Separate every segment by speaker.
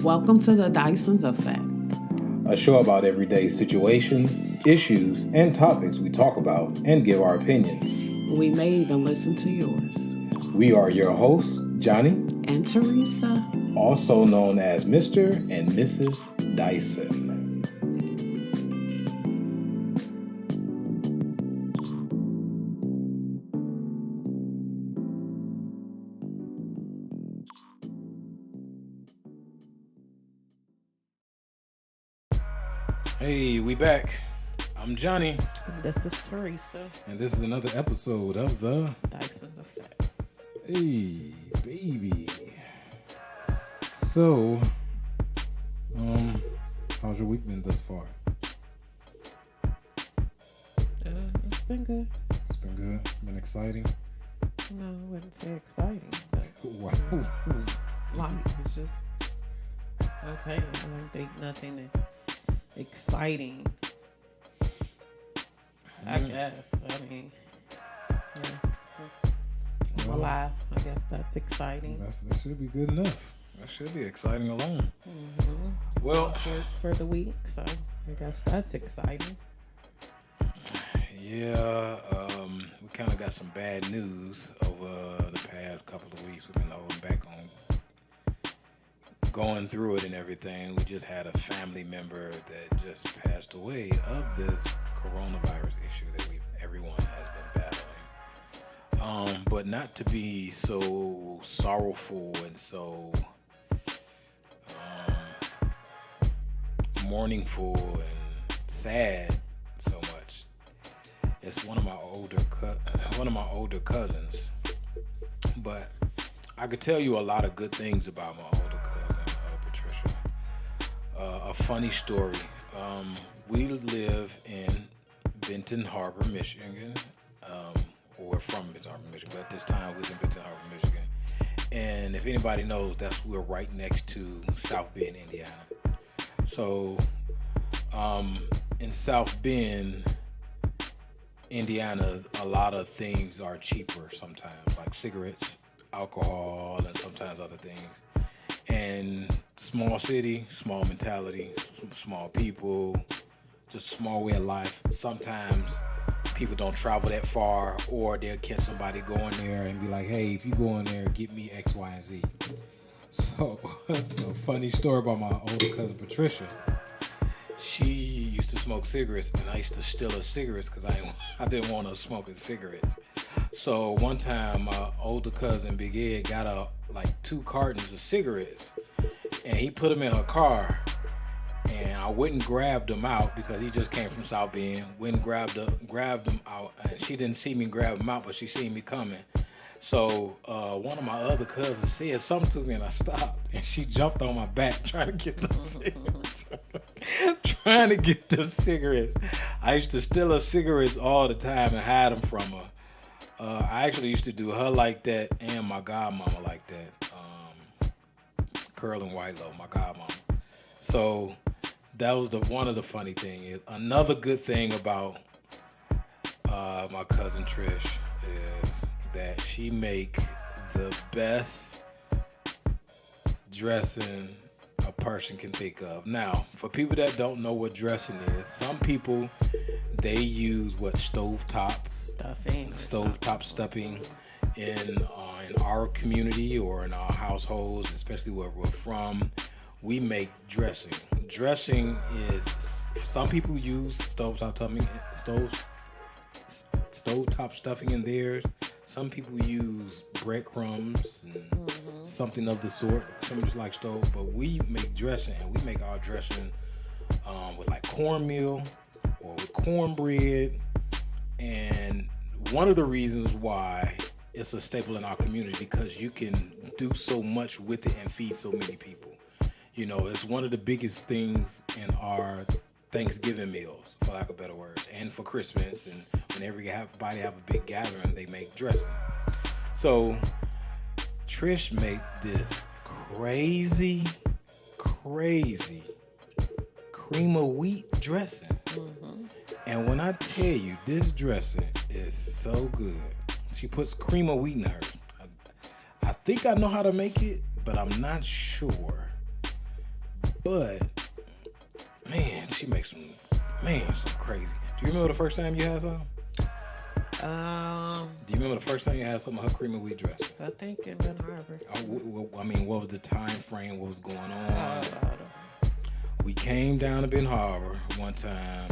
Speaker 1: Welcome to the DYSON'S Effect,
Speaker 2: a show about everyday situations, issues, and topics we talk about and give our opinions.
Speaker 1: We may even listen to yours.
Speaker 2: We are your hosts, Johnny
Speaker 1: and Teresa,
Speaker 2: also known as Mr. and Mrs. Dyson. Hey, we back. I'm Johnny.
Speaker 1: This is Teresa.
Speaker 2: And this is another episode of the
Speaker 1: DYSON'S Effect.
Speaker 2: Hey, baby. So, how's your week been thus far?
Speaker 1: It's been good.
Speaker 2: It's been good. Been exciting.
Speaker 1: No, I wouldn't say exciting, but
Speaker 2: Wow.
Speaker 1: it's light. It's just okay. I don't think nothing exciting. I guess. I mean, yeah. I'm alive. I guess that's exciting.
Speaker 2: That should be good enough. That should be exciting alone.
Speaker 1: Mm-hmm.
Speaker 2: Well,
Speaker 1: work for the week, so I guess that's exciting.
Speaker 2: Yeah, we kind of got some bad news over the past couple of weeks. We've been holding back on going through it and everything. We just had a family member that just passed away of this coronavirus issue that everyone has been battling. But not to be so sorrowful and so mourningful and sad so much. It's one of my older cousins, but I could tell you a lot of good things about my older cousin, Patricia. A funny story. We live in Benton Harbor, Michigan. We're from Benton Harbor, Michigan, but at this time we was in Benton Harbor, Michigan. And if anybody knows, we're right next to South Bend, Indiana. So, in South Bend, Indiana, a lot of things are cheaper sometimes, like cigarettes, alcohol, and sometimes other things. And small city, small mentality, small people, just small way of life. Sometimes people don't travel that far, or they'll catch somebody going there and be like, hey, if you go in there, get me X, Y, and Z. So, it's a funny story about my older cousin, Patricia. She used to smoke cigarettes, and I used to steal her cigarettes because I didn't want her smoking cigarettes. So one time, my older cousin, Big Ed, got her like 2 cartons of cigarettes, and he put them in her car. And I went and grabbed them out because he just came from South Bend. Went and grabbed them out, and she didn't see me grab them out, but she seen me coming. So one of my other cousins said something to me, and I stopped. And she jumped on my back trying to get the cigarettes. I used to steal her cigarettes all the time and hide them from her. I actually used to do her like that and my godmama like that. Curl and Whitelow, my godmama. So that was one of the funny things. Another good thing about my cousin Trish is that she make the best dressing a person can think of. Now, for people that don't know what dressing is, some people, they use stovetop stuffing in our community or in our households, especially where we're from. We make dressing. Dressing is, some people use stovetop stuffing in theirs. Some people use breadcrumbs and something of the sort. Some just like stove, but we make dressing, and we make our dressing with like cornmeal or with cornbread. And one of the reasons why it's a staple in our community, because you can do so much with it and feed so many people. You know, it's one of the biggest things in our Thanksgiving meals, for lack of better words, and for Christmas, and when everybody have a big gathering, they make dressing. So Trish make this crazy cream of wheat dressing. And when I tell you, this dressing is so good. She puts cream of wheat in hers. I think I know how to make it, but I'm not sure But man, she makes some crazy. Do you remember the first time you had some? Do you remember the first time you had some of her cream of wheat dressing?
Speaker 1: I think in Ben Harbor.
Speaker 2: I mean, what was the time frame? What was going on? We came down to Ben Harbor one time,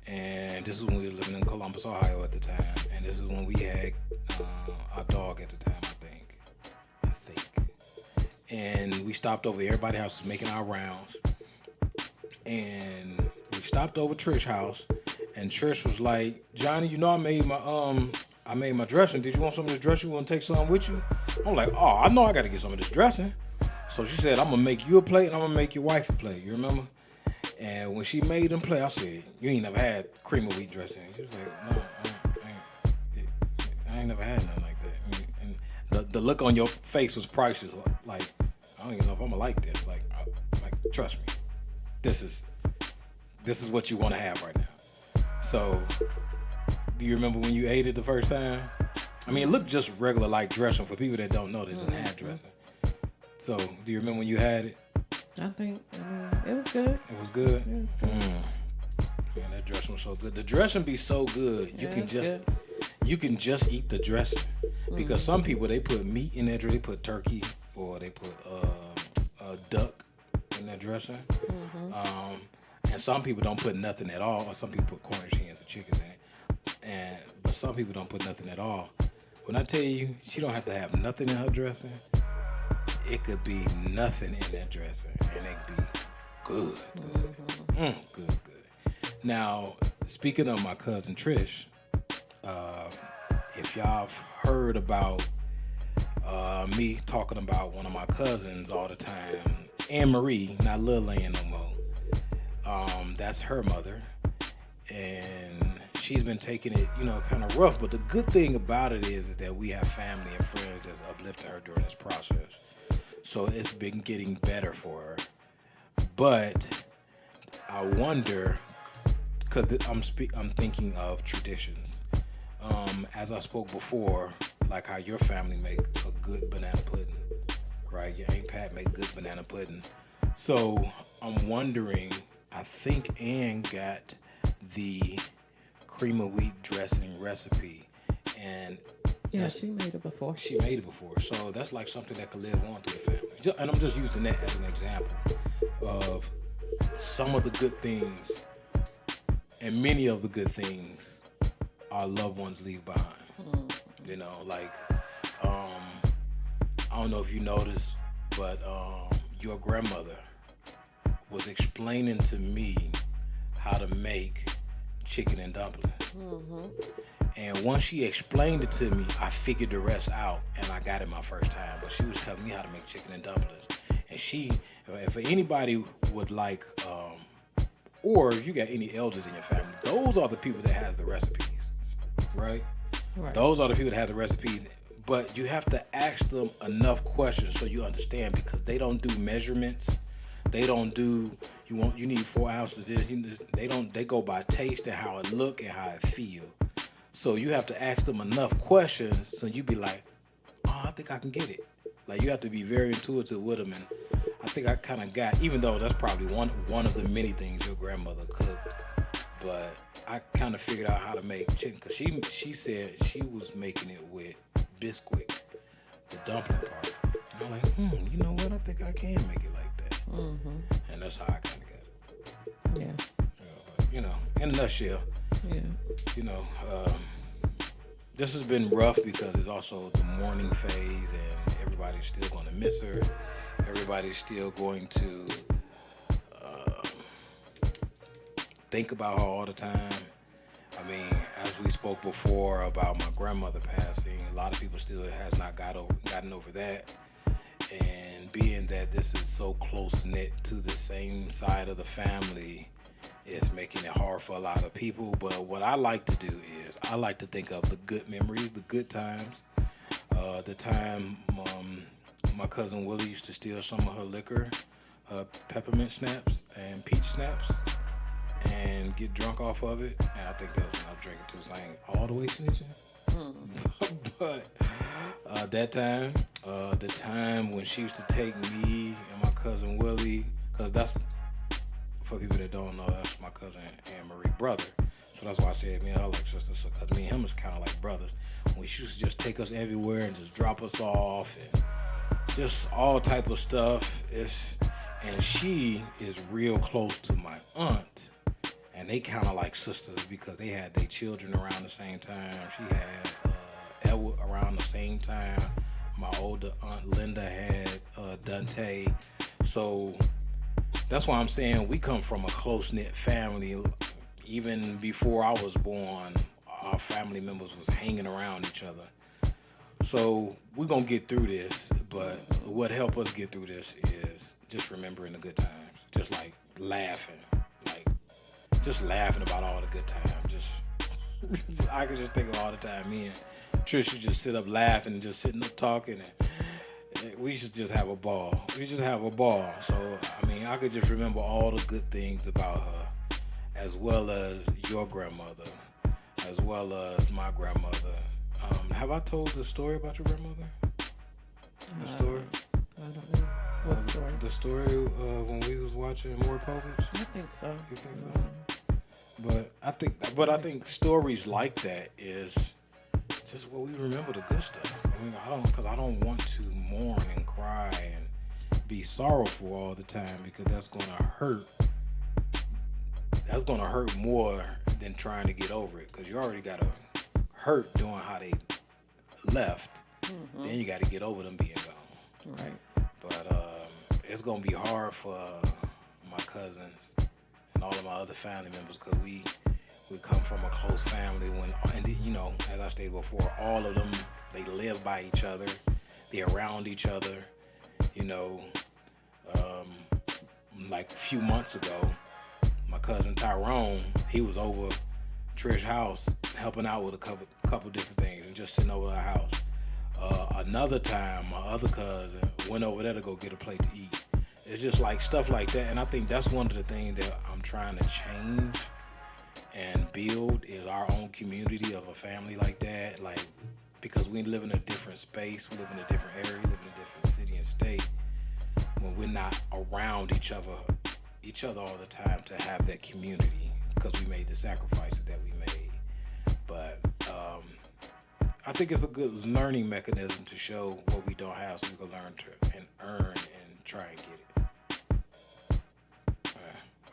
Speaker 2: and this is when we were living in Columbus, Ohio at the time, and this is when we had our dog at the time, I think. And we stopped over everybody's house, was making our rounds, and we stopped over Trish's house. And Trish was like, Johnny, you know I made my dressing. Did you want some of this dressing? You want to take some with you? I'm like, oh, I know I got to get some of this dressing. So she said, I'm going to make you a plate and I'm going to make your wife a plate. You remember? And when she made them plate, I said, you ain't never had cream of wheat dressing. She was like, no, I ain't never had nothing like that. And the look on your face was priceless. Like, I don't even know if I'm going to like this. Like, trust me. This is what you want to have right now. So, do you remember when you ate it the first time? I mean, it looked just regular like dressing for people that don't know they didn't have dressing. So, do you remember when you had it?
Speaker 1: I mean, it was good.
Speaker 2: It was good?
Speaker 1: Yeah, it was good.
Speaker 2: Man, that dressing was so good. The dressing be so good. You can just eat the dressing. Because some people, they put meat in their dressing. They put turkey or they put duck in their dressing. And some people don't put nothing at all. Or some people put Cornish hens or chickens in it. But some people don't put nothing at all. When I tell you, she don't have to have nothing in her dressing. It could be nothing in that dressing. And it could be good. Good. Now, speaking of my cousin Trish, if y'all have heard about me talking about one of my cousins all the time, Anne Marie, not Lil Ann no more. That's her mother, and she's been taking it, kind of rough. But the good thing about it is that we have family and friends that's uplifted her during this process. So it's been getting better for her. But I wonder, because I'm thinking of traditions. As I spoke before, like how your family make a good banana pudding, right? Your Aunt Pat make good banana pudding. So I'm wondering, I think Ann got the cream of wheat dressing recipe, and
Speaker 1: she made it before.
Speaker 2: So that's like something that could live on through the family. And I'm just using that as an example of some of the good things, and many of the good things our loved ones leave behind. I don't know if you noticed, but your grandmother was explaining to me how to make chicken and dumplings. And once she explained it to me, I figured the rest out, and I got it my first time. But she was telling me how to make chicken and dumplings. And if anybody would like, or if you got any elders in your family, those are the people that has the recipes, right? Those are the people that have the recipes. But you have to ask them enough questions so you understand, because they don't do measurements. They don't do, you need 4 ounces of this. They go by taste and how it look and how it feel. So you have to ask them enough questions so you be like, oh, I think I can get it. Like, you have to be very intuitive with them. And I think I kind of got, even though that's probably one of the many things your grandmother cooked, but I kind of figured out how to make chicken, because she said she was making it with Bisquick, the dumpling part. And I'm like, you know what? I think I can make it like that. And that's how I kind of got it.
Speaker 1: Yeah.
Speaker 2: But, in a nutshell, this has been rough because it's also the mourning phase, and everybody's still going to miss her. Everybody's still going to think about her all the time. I mean, as we spoke before about my grandmother passing, a lot of people still has not gotten over that. And being that this is so close-knit to the same side of the family, it's making it hard for a lot of people. But what I like to do is I like to think of the good memories, the good times. The time my cousin Willie used to steal some of her liquor, peppermint snaps and peach snaps, and get drunk off of it. And I think that was when I was drinking too, so I ain't all the way snitching. But that time, the time when she used to take me and my cousin Willie, because that's, for people that don't know, that's my cousin Anne Marie brother. So that's why I said me and her like sisters, because me and him is kind of like brothers. We used to just take us everywhere and just drop us off and just all type of stuff. And she is real close to my aunt, and they kind of like sisters because they had their children around the same time. She had Edward around the same time. My older aunt Linda had Dante. So that's why I'm saying we come from a close-knit family. Even before I was born, our family members was hanging around each other. So we're going to get through this, but what helped us get through this is just remembering the good times. Just like laughing. Just laughing about all the good times. Just I could just think of all the time me and Trish would just sit up laughing and just sitting up talking, and we should just have a ball. So, I mean, I could just remember all the good things about her, as well as your grandmother, as well as my grandmother. Have I told the story about your grandmother? The story?
Speaker 1: I don't know. What story?
Speaker 2: The story of when we was watching Maury Povich?
Speaker 1: I think so.
Speaker 2: You think so? But I think stories like that is just what we remember, the good stuff. I mean, I don't want to mourn and cry and be sorrowful all the time, because that's gonna hurt. That's gonna hurt more than trying to get over it, because you already got to hurt doing how they left. Mm-hmm. Then you got to get over them being gone.
Speaker 1: Right.
Speaker 2: But it's gonna be hard for my cousins and all of my other family members, because we come from a close family. And you know, as I stated before, all of them, they live by each other, they're around each other. You know, like a few months ago, my cousin Tyrone, he was over Trish's house helping out with a couple different things and just sitting over her house. Another time, my other cousin went over there to go get a plate to eat. It's just like stuff like that, and I think that's one of the things that I'm trying to change and build, is our own community of a family like that. Like, because we live in a different space, we live in a different area, we live in a different city and state. When we're not around each other all the time to have that community, because we made the sacrifices that we made. But I think it's a good learning mechanism to show what we don't have, so we can learn to and earn and try and get it.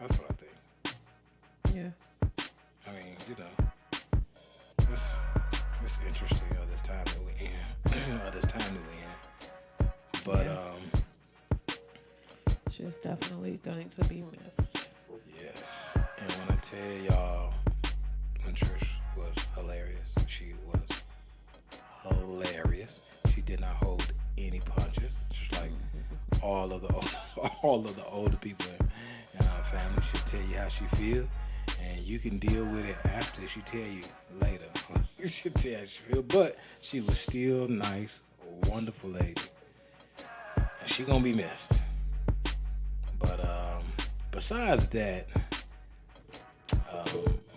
Speaker 2: That's what I think.
Speaker 1: Yeah.
Speaker 2: I mean, you know, it's interesting of this time that we're in. But
Speaker 1: she's definitely going to be missed.
Speaker 2: Yes. And when I tell y'all, when Trish was hilarious, she was hilarious. She did not hold any punches. Just like all of the older people in our family. She'll tell you how she feel, and you can deal with it after she tell you later. She'll tell you how she feel, but she was still nice, a wonderful lady, and she gonna be missed. But besides that,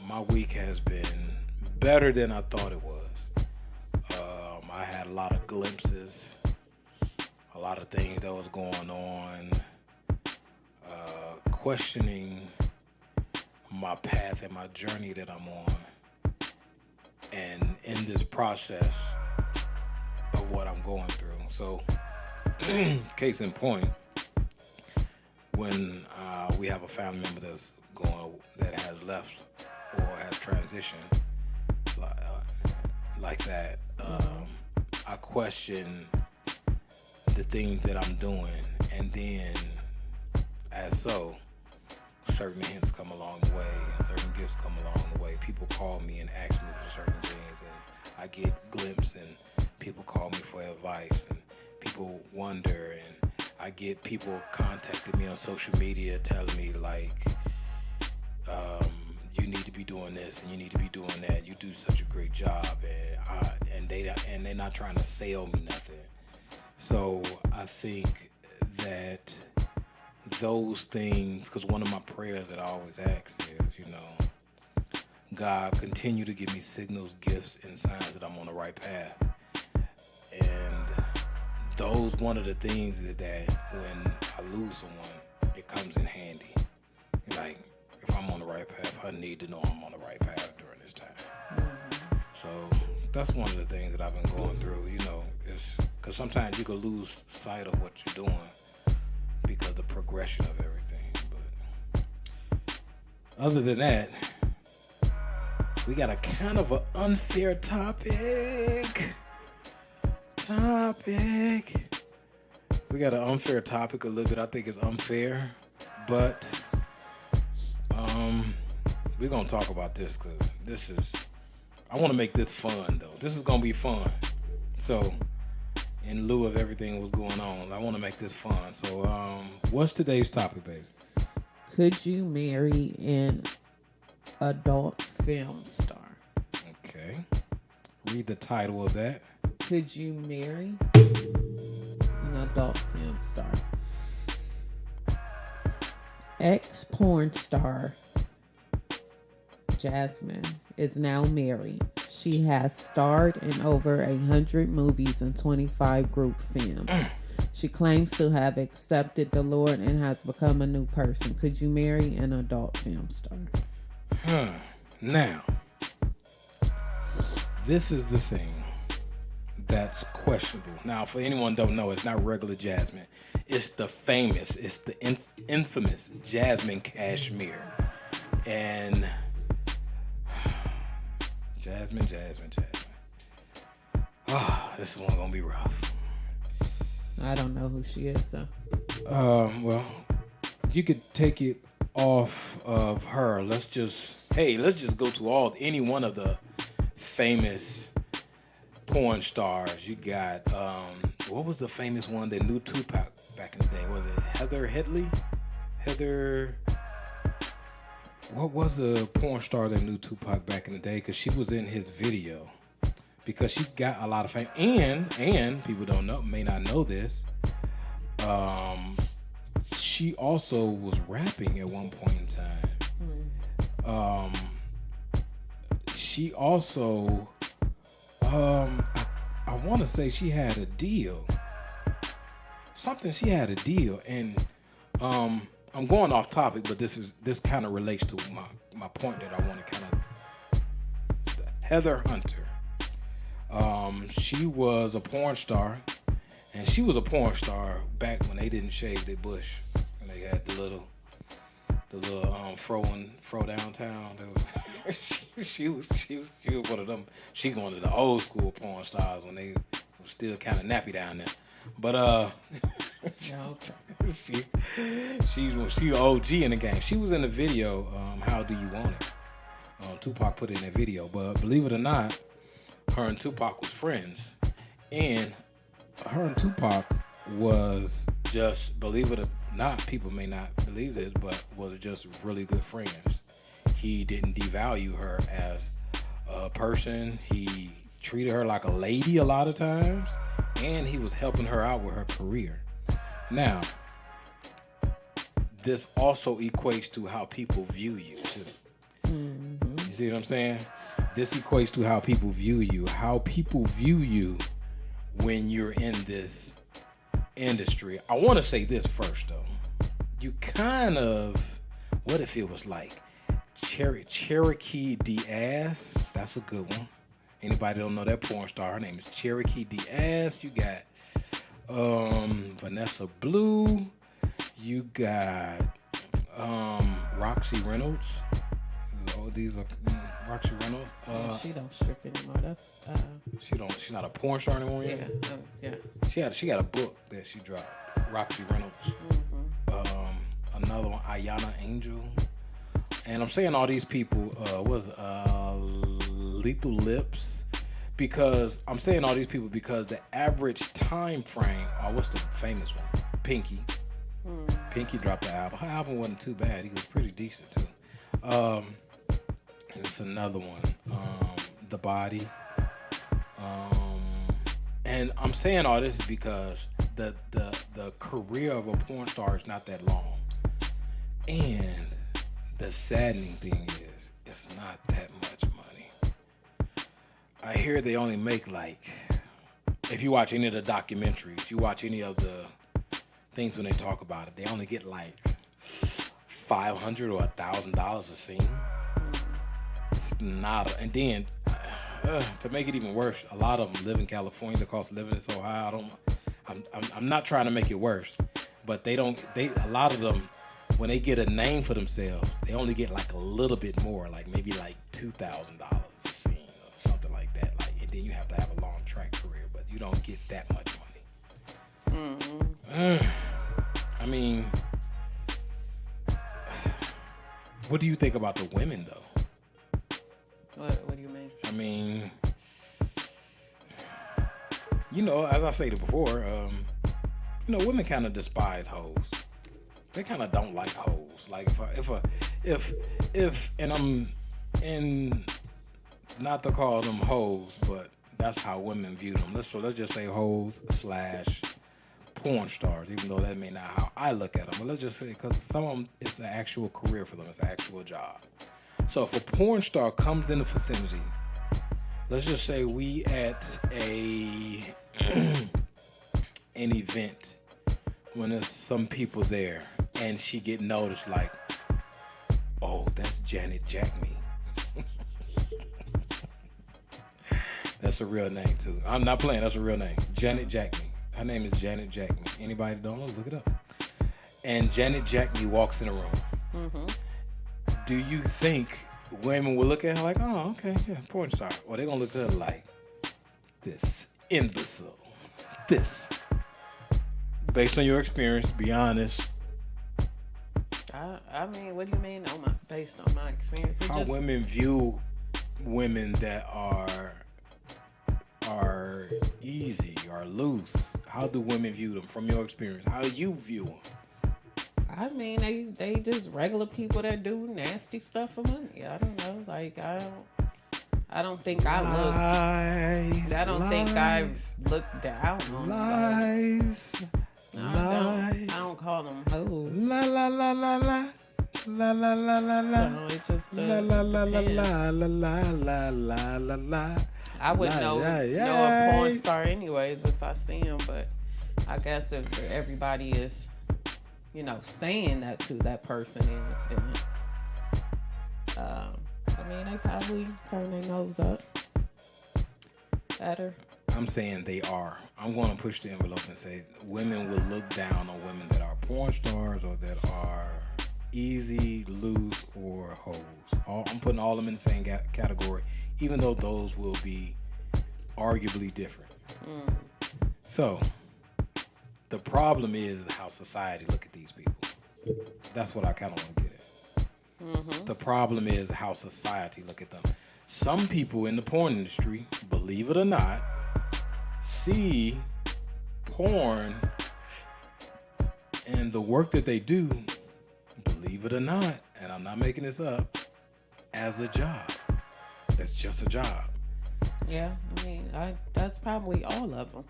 Speaker 2: my week has been better than I thought it was. I had a lot of glimpses, a lot of things that was going on, questioning my path and my journey that I'm on. And in this process of what I'm going through. So, case in point, when we have a family member that has left or has transitioned like that, I question the things that I'm doing, and then certain hints come along the way, and certain gifts come along the way. People call me and ask me for certain things, and I get glimpses, and people call me for advice, and people wonder, and I get people contacting me on social media telling me like, you need to be doing this and you need to be doing that. You do such a great job, and they're not trying to sell me nothing. So I think that those things, because one of my prayers that I always ask is, God, continue to give me signals, gifts, and signs that I'm on the right path. And those one of the things that when I lose someone, it it comes in handy. Like, if I'm on the right path, I need to know I'm on the right path during this time. So that's one of the things that I've been going through, is because sometimes you can lose sight of what you're doing because of the progression of everything. But other than that, we got a kind of an unfair topic. We got an unfair topic a little bit. I think it's unfair, but we're going to talk about this because I want to make this fun, though. This is going to be fun. So, in lieu of everything that's going on, I want to make this fun. So, what's today's topic, baby?
Speaker 1: Could you marry an adult film star?
Speaker 2: Okay. Read the title of that.
Speaker 1: Could you marry an adult film star? Ex-porn star Jasmine is now married. She has starred in over 100 movies and 25 group films. She claims to have accepted the Lord and has become a new person. Could you marry an adult film star?
Speaker 2: Now, this is the thing that's questionable. Now, for anyone who don't know, it's not regular Jasmine. It's the infamous Jasmine Cashmere. And Jasmine. Oh, this is one gonna be rough.
Speaker 1: I don't know who she is, so.
Speaker 2: Well, you could take it off of her. Let's just go to any one of the famous porn stars. You got what was the famous one that knew Tupac back in the day? Was it Heather Headley? What was the porn star that knew Tupac back in the day? Because she was in his video. Because she got a lot of fame. And people may not know this. She also was rapping at one point in time. She also, I want to say she had a deal. She had a deal. And I'm going off topic, but this kind of relates to my point that I want to kind of. Heather Hunter. She was a porn star, and she was a porn star back when they didn't shave their bush, and they had the little fro downtown. She was one of them. She one of the old school porn stars when they was still kind of nappy down there. But she OG in the game. She was in the video. How Do You Want It? Tupac put it in that video, but believe it or not, her and Tupac was friends, and her and Tupac was just, believe it or not, people may not believe this, but was just really good friends. He didn't devalue her as a person. He treated her like a lady a lot of times, and he was helping her out with her career. Now, this also equates to how people view you too. Mm-hmm. You see what I'm saying? This equates to how people view you. How people view you when you're in this industry. I want to say this first, though. You kind of, what if it was like Cherokee Diaz? That's a good one. Anybody don't know that porn star? Her name is Cherokee Diaz. You got Vanessa Blue. You got Roxy Reynolds. These are Roxy Reynolds.
Speaker 1: She don't strip anymore. That's
Speaker 2: She's not a porn star anymore yet.
Speaker 1: Yeah.
Speaker 2: She got a book that she dropped. Roxy Reynolds. Mm-hmm. Another one, Ayana Angel. And I'm saying all these people Lethal Lips, because I'm saying all these people because the average time frame. What's the famous one? Pinky. Pinky dropped the album. Her album wasn't too bad. He was pretty decent too. And it's another one, The Body. And I'm saying all this because the career of a porn star is not that long. And the saddening thing is, it's not that much money. I hear they only make if you watch any of the documentaries, you watch any of the things when they talk about it, they only get $500 or $1,000 a scene. It's not. And then to make it even worse, a lot of them live in California. The cost of living is so high. I'm not trying to make it worse, but a lot of them, when they get a name for themselves, they only get like a little bit more, like maybe like $2,000 a scene or something like that. Like, and then you have to have a long track career, but you don't get that much money. I mean, what do you think about the women though?
Speaker 1: What do you mean?
Speaker 2: I mean, as I stated before, women kind of despise hoes. They kind of don't like hoes. Like if and I'm in, not to call them hoes, but that's how women view them. Let's just say hoes / porn stars, even though that may not how I look at them. But let's just say, because some of them, it's an actual career for them. It's an actual job. So if a porn star comes in the vicinity, let's just say we at an event when there's some people there and she get noticed, like, oh, that's Janet Jackme. That's a real name too. I'm not playing. That's a real name. Janet Jackme. Her name is Janet Jackme. Anybody that don't know, look it up. And Janet Jackme walks in a room. Mm-hmm. Do you think women will look at her like, oh, okay, yeah, porn star? Or they gonna look at her like, this imbecile. This. Based on your experience, be honest.
Speaker 1: I mean, what do you mean? Based on my experience,
Speaker 2: how women view women that are easy or loose. How do women view them from your experience? How do you view them?
Speaker 1: I mean, they just regular people that do nasty stuff for money. I don't know. Like, I don't think I look down on
Speaker 2: lies.
Speaker 1: I don't call them hoes.
Speaker 2: La la la la la. La la la la la.
Speaker 1: So it just
Speaker 2: la la la la la la la la la la.
Speaker 1: I wouldn't know a porn star anyways if I see him, but I guess if everybody is, saying that's who that person is, then I mean, they probably turn their nose up at her.
Speaker 2: I'm saying they are. I'm going to push the envelope and say women will look down on women that are porn stars or that are easy, loose, or hoes. I'm putting all of them in the same category, even though those will be arguably different. So, the problem is how society look at these people. That's what I kind of want to get at. The problem is how society look at them. Some people in the porn industry, believe it or not, see porn and the work that they do, believe it or not, and I'm not making this up, as a job. It's just a job.
Speaker 1: Yeah, I mean, that's probably all of them.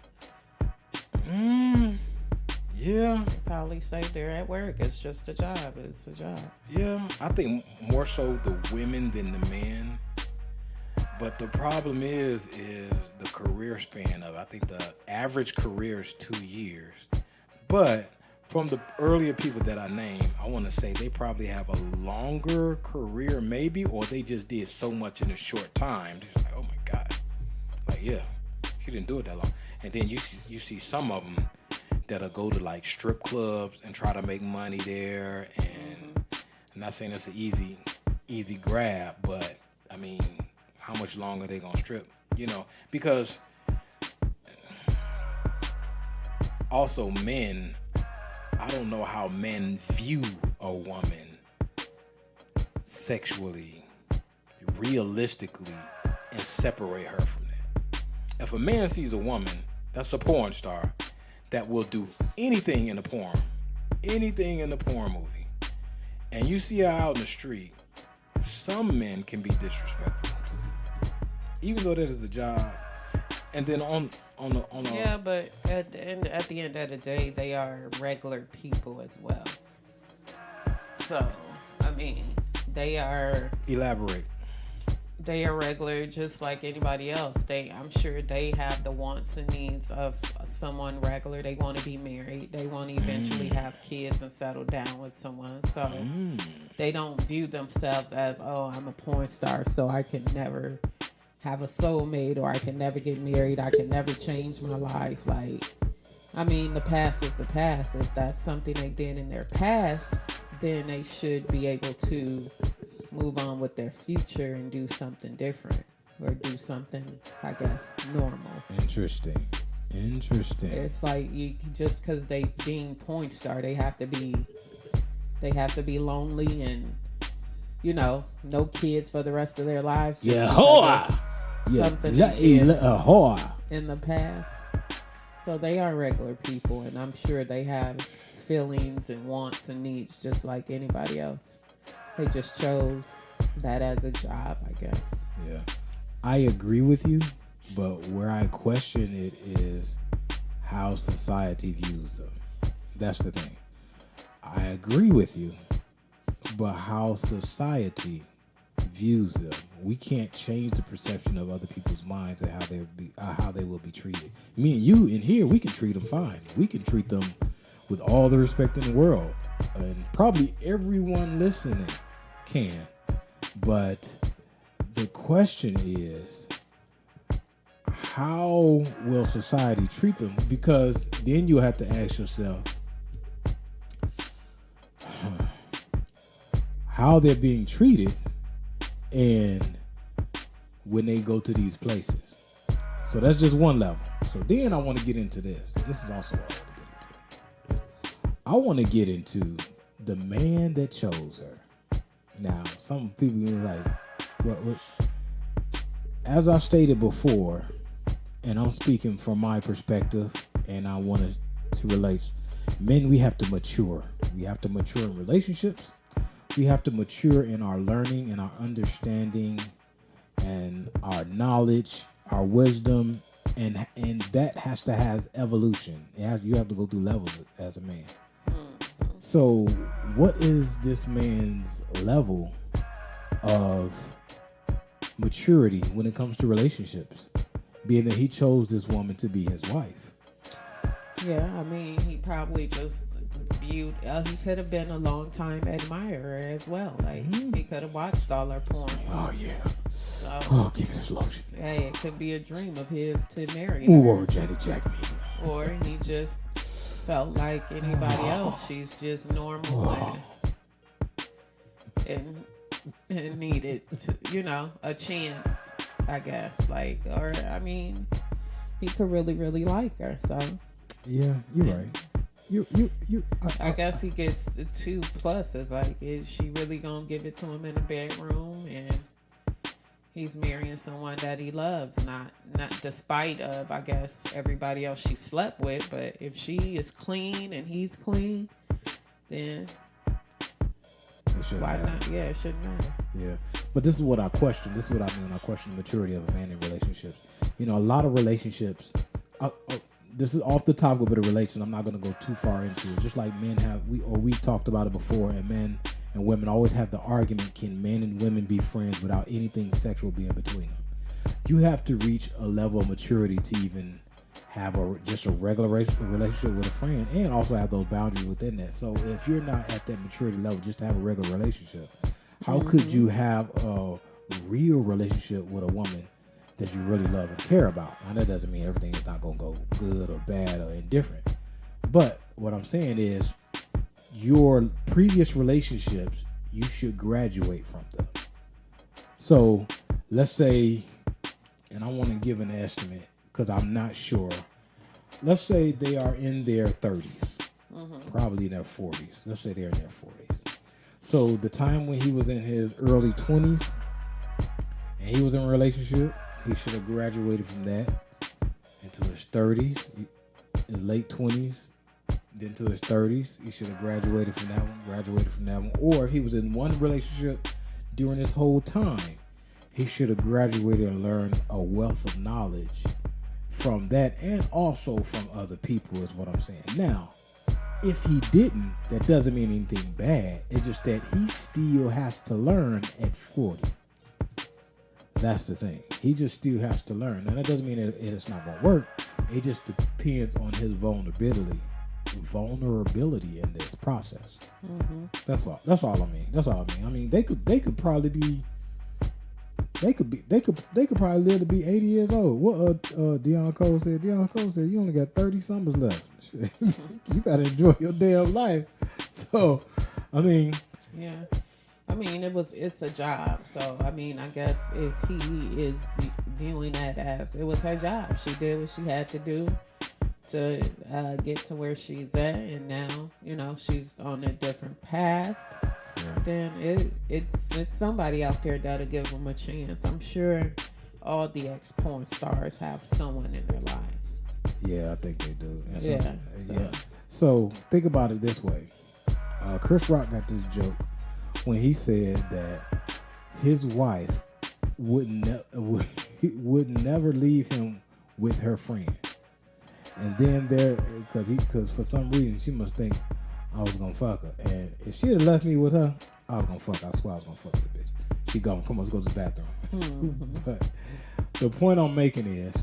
Speaker 2: Yeah.
Speaker 1: They probably say they're at work. It's just a job. It's a job.
Speaker 2: Yeah, I think more so the women than the men. But the problem is the career span of it. I think the average career is 2 years. But from the earlier people that I named, I want to say they probably have a longer career maybe, or they just did so much in a short time. Just like, oh my God. Like, yeah, she didn't do it that long. And then you see some of them that'll go to like strip clubs and try to make money there. And I'm not saying it's an easy grab, but I mean, how much longer are they gonna strip? Because also men, I don't know how men view a woman sexually, realistically, and separate her from that. If a man sees a woman that's a porn star that will do anything in the porn movie, and you see her out in the street, some men can be disrespectful to you, even though that is a job. And then
Speaker 1: yeah, but at the end of the day, they are regular people as well. So, I mean, they are.
Speaker 2: Elaborate.
Speaker 1: They are regular just like anybody else. I'm sure they have the wants and needs of someone regular. They want to be married. They want to eventually have kids and settle down with someone. So they don't view themselves as, oh, I'm a porn star, so I can never have a soulmate, or I can never get married. I can never change my life. Like, I mean, the past is the past. If that's something they did in their past, then they should be able to move on with their future and do something different, or do something, I guess, normal.
Speaker 2: Interesting.
Speaker 1: It's like, you just because they deem porn star, they have to be lonely and, you know, no kids for the rest of their lives. Just something whore in the past. So they are regular people, and I'm sure they have feelings and wants and needs just like anybody else. They just chose that as a job, I guess.
Speaker 2: Yeah. I agree with you, but where I question it is how society views them. That's the thing. I agree with you, but how society views them. We can't change the perception of other people's minds and how they will be treated. Me and you in here, we can treat them fine. We can treat them with all the respect in the world, and probably everyone listening can. But the question is, how will society treat them? Because then you have to ask yourself how they're being treated and when they go to these places. So that's just one level. So then I want to get into this. This is also what I want to get into. I want to get into the man that chose her. Now, some people be like, what? As I stated before, and I'm speaking from my perspective, and I wanted to relate, men, we have to mature. We have to mature in relationships. We have to mature in our learning and our understanding and our knowledge, our wisdom, and that has to have evolution. You have to go through levels as a man. So what is this man's level of maturity when it comes to relationships, being that he chose this woman to be his wife?
Speaker 1: Yeah, I mean, he probably just viewed, he could have been a long time admirer as well. Like, he could have watched all her porn.
Speaker 2: Oh, yeah.
Speaker 1: So,
Speaker 2: give me this lotion.
Speaker 1: Hey, it could be a dream of his to marry
Speaker 2: Move
Speaker 1: her.
Speaker 2: over, Janet Jack me.
Speaker 1: Or he just felt like anybody else. She's just normal and needed to, a chance, I guess. Like, or, I mean, he could really, really like her. So
Speaker 2: yeah, you're right.
Speaker 1: I guess he gets the 2 pluses. Like, is she really gonna give it to him in the bedroom? And he's marrying someone that he loves, not despite of, I guess, everybody else she slept with. But if she is clean and he's clean, then why not? Yeah, it shouldn't matter.
Speaker 2: Yeah, but this is what I question. This is what I mean when I question the maturity of a man in relationships. A lot of relationships. This is off the topic of the relation. I'm not going to go too far into it. Just like men we've talked about it before, and men and women always have the argument: can men and women be friends without anything sexual being between them? You have to reach a level of maturity to even have just a regular relationship with a friend, and also have those boundaries within that. So if you're not at that maturity level, just to have a regular relationship, how could you have a real relationship with a woman that you really love and care about? Now, that doesn't mean everything is not going to go good or bad or indifferent. But what I'm saying is, your previous relationships, you should graduate from them. So let's say, and I want to give an estimate because I'm not sure. Let's say they are in their 30s, probably in their 40s. Let's say they're in their 40s. So the time when he was in his early 20s and he was in a relationship, he should have graduated from that into his 30s, his late 20s, then to his 30s. He should have graduated from that one. Or if he was in one relationship during this whole time, he should have graduated and learned a wealth of knowledge from that, and also from other people, is what I'm saying. Now, if he didn't, that doesn't mean anything bad. It's just that he still has to learn at 40. That's the thing. He just still has to learn. And that doesn't mean it's not going to work. It just depends on his vulnerability in this process. Mm-hmm. That's all I mean. I mean, they could probably be. They could probably live to be 80 years old. What Deion Cole said. Deion Cole said, you only got 30 summers left. You gotta enjoy your damn life. So, I mean,
Speaker 1: yeah. I mean, it's a job. So, I mean, I guess if he is viewing that as it was her job, she did what she had to do to get to where she's at, and now, she's on a different path. Yeah. Then it's somebody out there that'll give them a chance. I'm sure all the ex-porn stars have someone in their lives.
Speaker 2: Yeah, I think they do. Yeah. So think about it this way. Chris Rock got this joke when he said that his wife would never leave him with her friend, and then because for some reason she must think I was gonna fuck her, and if she had left me with her, I was gonna fuck her. I swear I was gonna fuck the bitch. She gone. Come on, let's go to the bathroom. Mm-hmm. But the point I'm making is,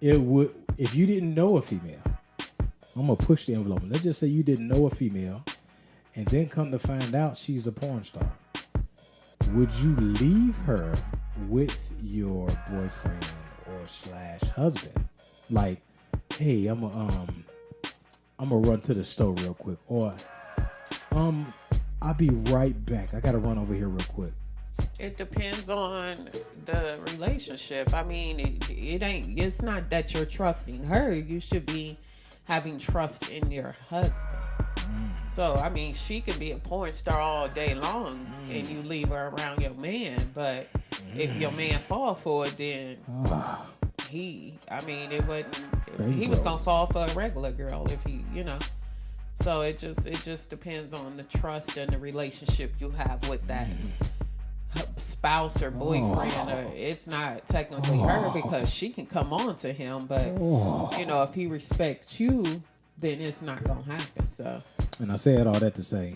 Speaker 2: if you didn't know a female, I'm gonna push the envelope. Let's just say you didn't know a female, and then come to find out she's a porn star. Would you leave her with your boyfriend or / husband? Like, hey, I'm gonna run to the store real quick, or I'll be right back. I gotta run over here real quick.
Speaker 1: It depends on the relationship. I mean, it's not that you're trusting her. You should be having trust in your husband. So, I mean, she could be a porn star all day long and you leave her around your man, but if your man fall for it, then he was gonna fall for a regular girl if he, So it just depends on the trust and the relationship you have with that spouse or boyfriend. Or it's not technically her because she can come on to him, but if he respects you, then it's not gonna happen. So.
Speaker 2: And I said all that to say,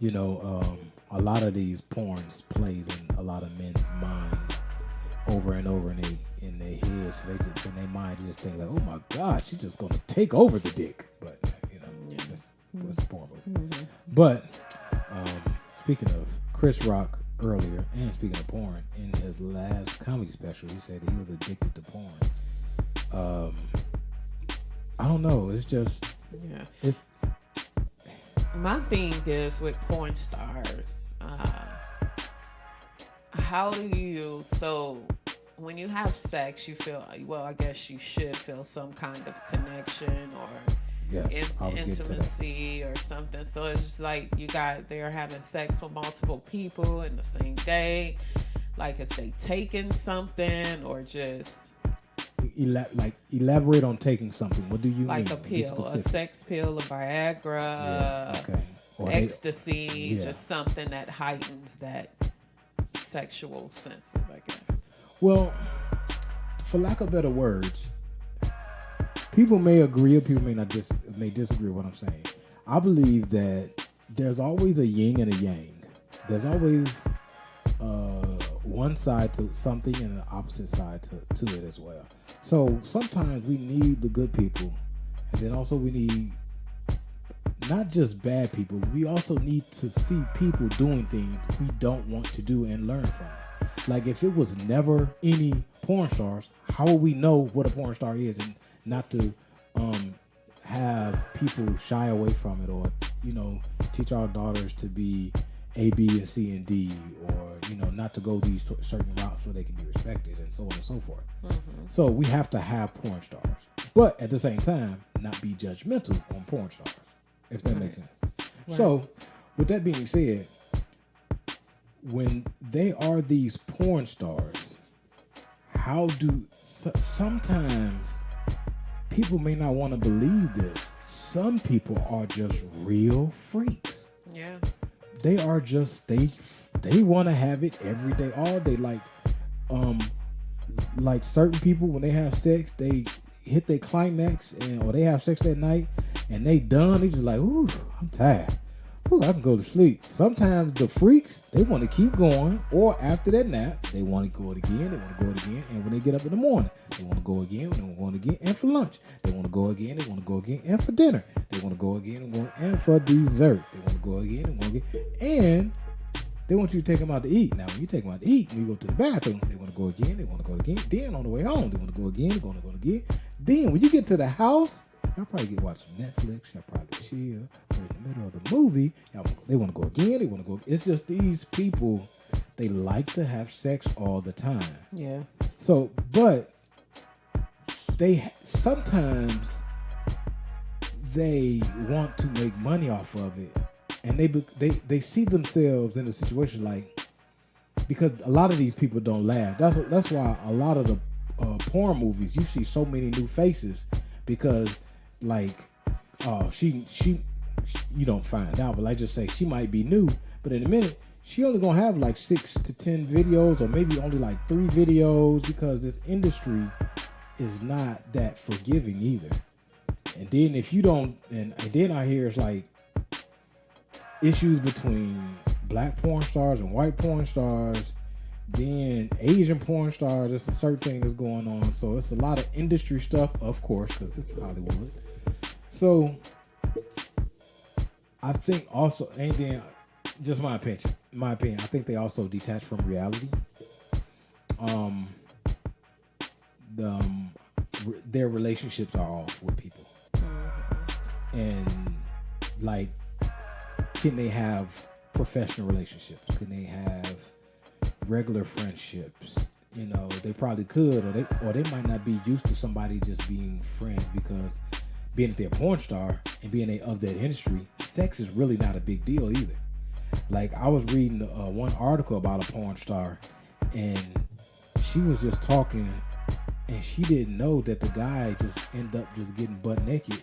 Speaker 2: a lot of these porns plays in a lot of men's mind over and over in their heads. So they just in their mind just think like, oh my God, she's just gonna take over the dick. But that's a porn movie. Mm-hmm. But speaking of Chris Rock earlier, and speaking of porn, in his last comedy special, he said he was addicted to porn. I don't know. It's just it's.
Speaker 1: My thing is with porn stars, how do you, so when you have sex, you feel, well, I guess you should feel some kind of connection or intimacy or something. So it's just like they're having sex with multiple people in the same day. Like, is they taking something or just...
Speaker 2: Elaborate on taking something. What do you mean?
Speaker 1: Like a pill, a sex pill, a Viagra, or ecstasy, just something that heightens that sexual senses, I guess.
Speaker 2: Well, for lack of better words, people may agree or people may disagree with what I'm saying. I believe that there's always a yin and a yang. There's always one side to something and an opposite side to it as well. So sometimes we need the good people, and then also we need not just bad people. We also need to see people doing things we don't want to do and learn from it. Like, if it was never any porn stars, how will we know what a porn star is and not to have people shy away from it, or teach our daughters to be A, B, and C, and D, or not to go these certain routes so they can be respected, and so on and so forth. Mm-hmm. So we have to have porn stars, but at the same time, not be judgmental on porn stars, if that makes sense. Right. So, with that being said, when they are these porn stars, sometimes people may not want to believe this. Some people are just real freaks.
Speaker 1: Yeah.
Speaker 2: They are just, they want to have it every day, all day. Like certain people, when they have sex, they hit their climax or they have sex that night and they done. They just like, ooh, I'm tired.
Speaker 3: Ooh, I can go to sleep. Sometimes the freaks, they want to keep going, or after that nap, they want to go it again, they want to go it again, and when they get up in the morning, they want to go again, they want to go again, and for lunch, they want to go again, they want to go again, and for dinner, they want to go again, and for dessert, they want to go again, and go again, and they want you to take them out to eat. Now, when you take them out to eat, when you go to the bathroom, they want to go again, they want to go again, then on the way home, they want to go again, they want to go again, then when you get to the house, y'all probably get watch some Netflix. Y'all probably chill. But in the middle of the movie, they want to go again. They want to go. It's just these people. They like to have sex all the time.
Speaker 1: Yeah.
Speaker 3: So, but they sometimes they want to make money off of it, and they see themselves in a situation like, because a lot of these people don't laugh. That's why a lot of the porn movies you see so many new faces, because like she you don't find out, but like just say she might be new, but in a minute she only gonna have like 6 to 10 videos, or maybe only like 3 videos, because this industry is not that forgiving either. And then if you don't, and then I hear it's like issues between black porn stars and white porn stars, then Asian porn stars. It's a certain thing that's going on. So it's a lot of industry stuff, of course, because it's Hollywood. So I think also, and then just my opinion, I think they also detach from reality. Their relationships are off with people, and like, can they have professional relationships? Can they have regular friendships? You know, they probably could, or they might not be used to somebody just being friends, because being that they're a porn star and being of that industry, sex is really not a big deal either. Like, I was reading one article about a porn star, and she was just talking, and she didn't know that the guy just ended up just getting butt naked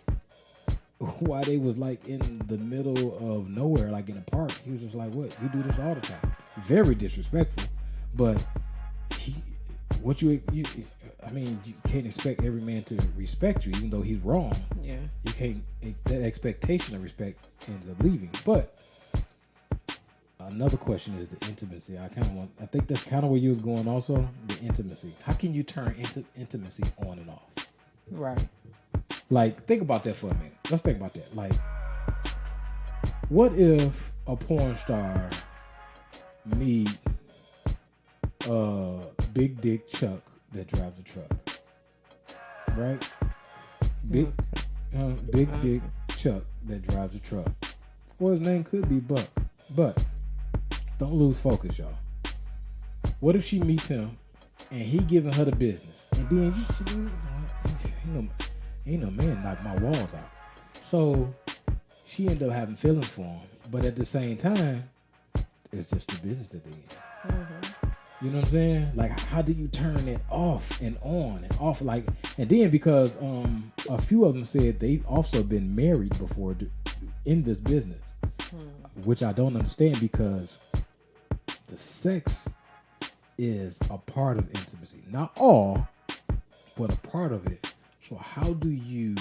Speaker 3: while they was like in the middle of nowhere, like in a park. He was just like, "What? You do this all the time?" Very disrespectful. But I mean, you can't expect every man to respect you, even though he's wrong.
Speaker 1: Yeah.
Speaker 3: You can't. That expectation of respect ends up leaving. But another question is the intimacy. I think that's kind of where you was going. Also, the intimacy. How can you turn intimacy on and off?
Speaker 1: Right.
Speaker 3: Like, think about that for a minute. Let's think about that. Like, what if a porn star meet Big Dick Chuck that drives a truck, right? Big Dick Chuck that drives a truck, or his name could be Buck. But don't lose focus, y'all. What if she meets him and he giving her the business, and then ain't no man knock my walls out. So she ended up having feelings for him, but at the same time, it's just the business that they in. Mm-hmm. You know what I'm saying? Like, how do you turn it off and on and off? Like, and then because a few of them said they've also been married before in this business, which I don't understand, because the sex is a part of intimacy. Not all, but a part of it. So how do you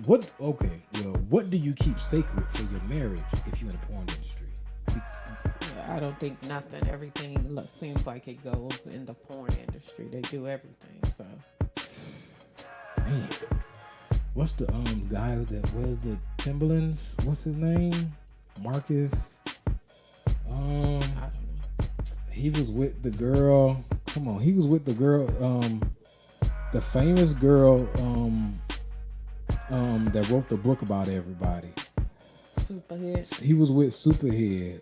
Speaker 3: what do you keep sacred for your marriage if you're in the porn industry?
Speaker 1: I don't think nothing. Everything seems like it goes in the porn industry. They do everything. So,
Speaker 3: man, what's the guy that wears the Timberlands? What's his name? Marcus.
Speaker 1: I don't know.
Speaker 3: He was with the girl. Come on, he was with the girl. The famous girl. That wrote the book about everybody.
Speaker 1: Superhead.
Speaker 3: He was with Superhead.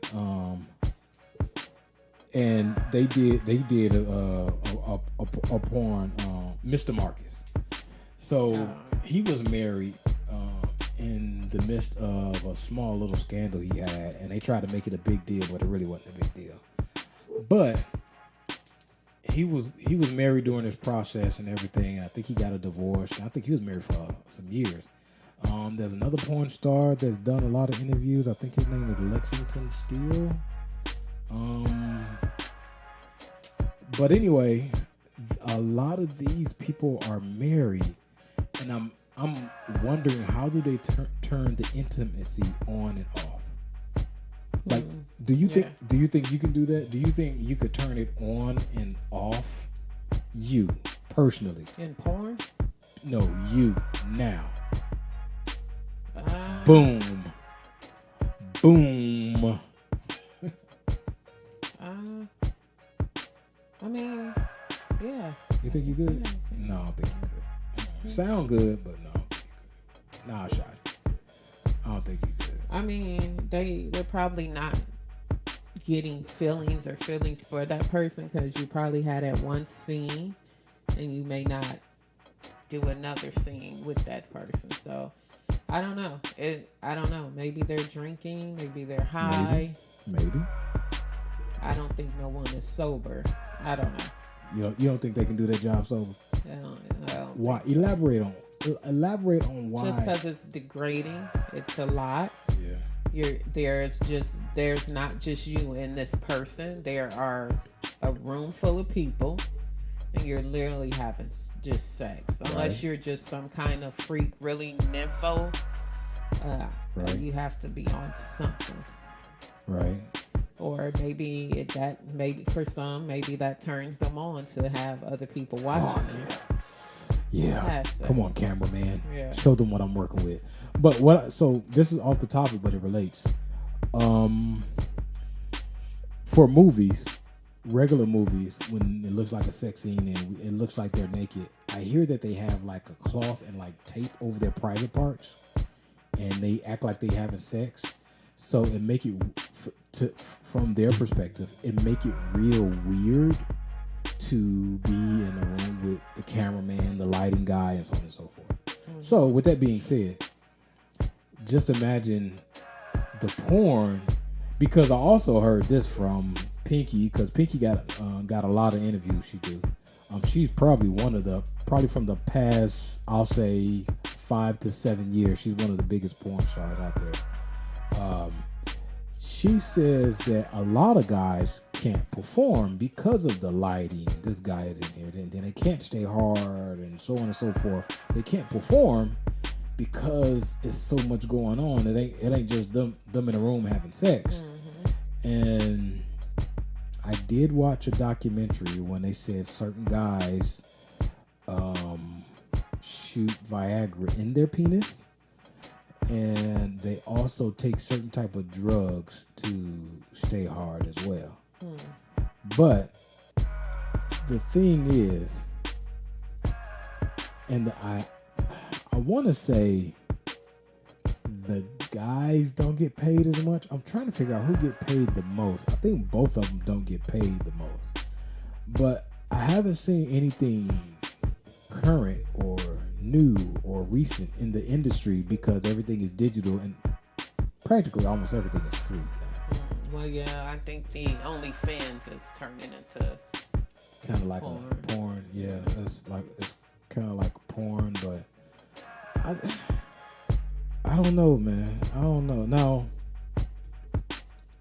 Speaker 3: And they did a porn, Mr. Marcus. So he was married in the midst of a small little scandal he had, and they tried to make it a big deal, but it really wasn't a big deal. But he was married during this process and everything. I think he got a divorce. I think he was married for some years. There's another porn star that's done a lot of interviews. I think his name is Lexington Steele. But anyway, a lot of these people are married, and I'm wondering, how do they turn the intimacy on and off? Like, do you think you can do that? Do you think you could turn it on and off? You personally?
Speaker 1: In porn?
Speaker 3: No, you now. Boom. Boom.
Speaker 1: I mean, yeah.
Speaker 3: You think you good? No, I don't think you good. Sound good, but no, I don't think you good. Nah, shot. I don't think you good.
Speaker 1: I mean, they're probably not getting feelings for that person because you probably had that one scene and you may not do another scene with that person. So I don't know. I don't know. Maybe they're drinking. Maybe they're high.
Speaker 3: Maybe.
Speaker 1: I don't think no one is sober. I don't know.
Speaker 3: You don't think they can do their job sober?
Speaker 1: I don't
Speaker 3: Why?
Speaker 1: think so.
Speaker 3: Elaborate on why.
Speaker 1: Just because it's degrading. It's a lot.
Speaker 3: Yeah.
Speaker 1: There's not just you and this person. There are a room full of people, and you're literally having just sex. Unless you're just some kind of freak, really nympho. You have to be on something.
Speaker 3: Right.
Speaker 1: Or maybe for some, maybe that turns them on to have other people watching them.
Speaker 3: Yeah. Come on, cameraman.
Speaker 1: Yeah.
Speaker 3: Show them what I'm working with. But so this is off the topic, but it relates. For movies, regular movies, when it looks like a sex scene and it looks like they're naked, I hear that they have like a cloth and like tape over their private parts, and they act like they having sex. So it make it, from their perspective, it make it real weird to be in a room with the cameraman, the lighting guy, and so on and so forth. Mm-hmm. So with that being said, just imagine the porn, because I also heard this from Pinky, because Pinky got a lot of interviews she do. She's probably from the past, I'll say 5 to 7 years, she's one of the biggest porn stars out there. She says that a lot of guys can't perform because of the lighting. This guy is in here, then they can't stay hard, and so on and so forth. They can't perform because it's so much going on. It ain't just them in a room having sex. Mm-hmm. And I did watch a documentary when they said certain guys shoot Viagra in their penis. And they also take certain type of drugs to stay hard as well. But the thing is, and I want to say the guys don't get paid as much. I'm trying to figure out who get paid the most. I think both of them don't get paid the most. But I haven't seen anything current or new or recent in the industry because everything is digital and practically almost everything is free now.
Speaker 1: Well, yeah, I think the OnlyFans is turning into
Speaker 3: kind of like porn. A porn. Yeah, it's kind of like porn, but I don't know, man. I don't know. Now,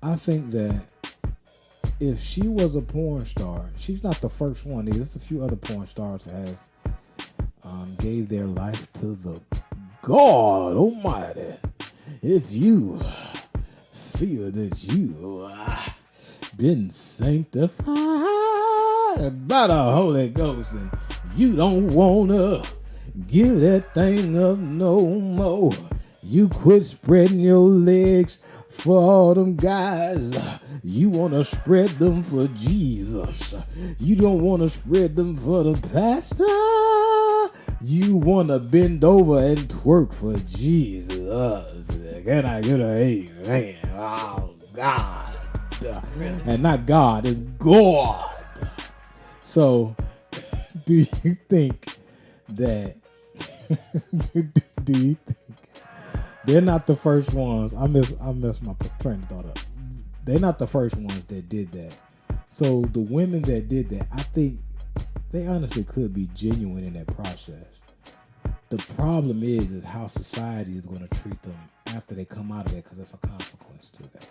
Speaker 3: I think that if she was a porn star, she's not the first one. There's a few other porn stars that has gave their life to the God Almighty. If you feel that you been sanctified by the Holy Ghost and you don't wanna give that thing up no more, you quit spreading your legs for all them guys. You want to spread them for Jesus. You don't want to spread them for the pastor. You want to bend over and twerk for Jesus. Can I get a amen? Oh, God. And not God, it's God. So, do you think that... do you think... They're not the first ones. I messed my train of thought up. They're not the first ones that did that. So the women that did that, I think they honestly could be genuine in that process. The problem is how society is going to treat them after they come out of there, because there's a consequence to that.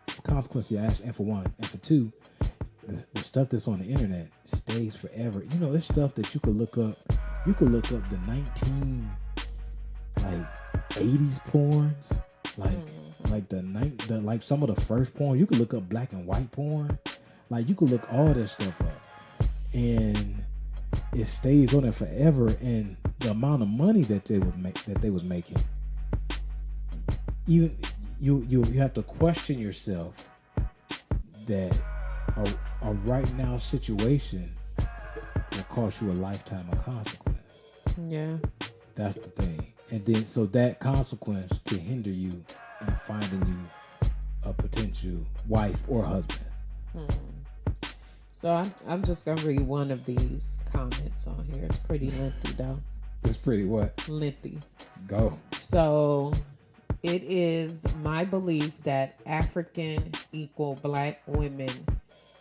Speaker 3: It's a consequence, yeah, and for one. And for two, the stuff that's on the internet stays forever. You know, there's stuff that you could look up. You could look up the like 80s porns, like like some of the first porn. You could look up black and white porn, like you could look all this stuff up, and it stays on there forever. And the amount of money that they was making, even you have to question yourself that a right now situation will cost you a lifetime of consequence.
Speaker 1: Yeah.
Speaker 3: That's the thing. And then so that consequence can hinder you in finding you a potential wife or husband.
Speaker 1: So I'm just gonna read one of these comments on here. It's pretty lengthy though.
Speaker 3: It's pretty what?
Speaker 1: Lengthy.
Speaker 3: Go.
Speaker 1: So it is my belief that African equal black women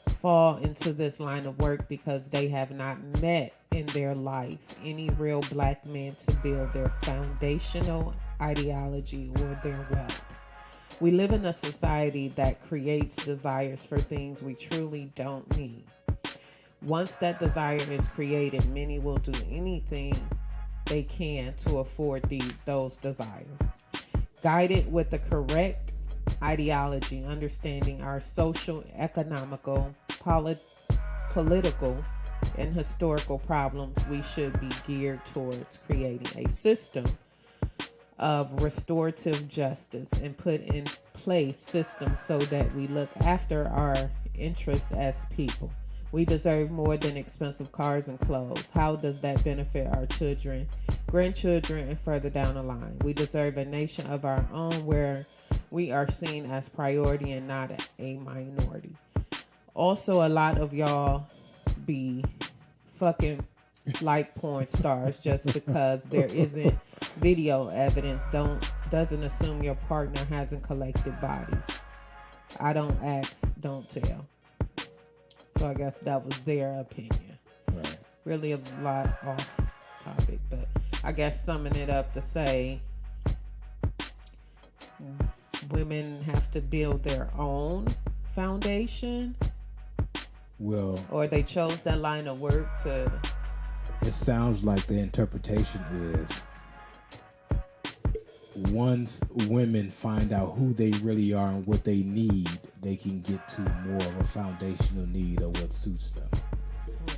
Speaker 1: fall into this line of work because they have not met in their life any real black men to build their foundational ideology or their wealth. We live in a society that creates desires for things we truly don't need. Once that desire is created, many will do anything they can to afford those desires. Guided with the correct ideology, understanding our social, economical, political, and historical problems, we should be geared towards creating a system of restorative justice and put in place systems so that we look after our interests as people. We deserve more than expensive cars and clothes. How does that benefit our children, grandchildren, and further down the line? We deserve a nation of our own where we are seen as priority and not a minority. Also, a lot of y'all be fucking like porn stars just because there isn't video evidence. Doesn't assume your partner hasn't collected bodies. I don't ask, don't tell. So I guess that was their opinion.
Speaker 3: Right.
Speaker 1: Really a lot off topic, but I guess summing it up to say women have to build their own foundation.
Speaker 3: Well,
Speaker 1: or they chose that line of work to.
Speaker 3: It sounds like the interpretation is once women find out who they really are and what they need, they can get to more of a foundational need of what suits them.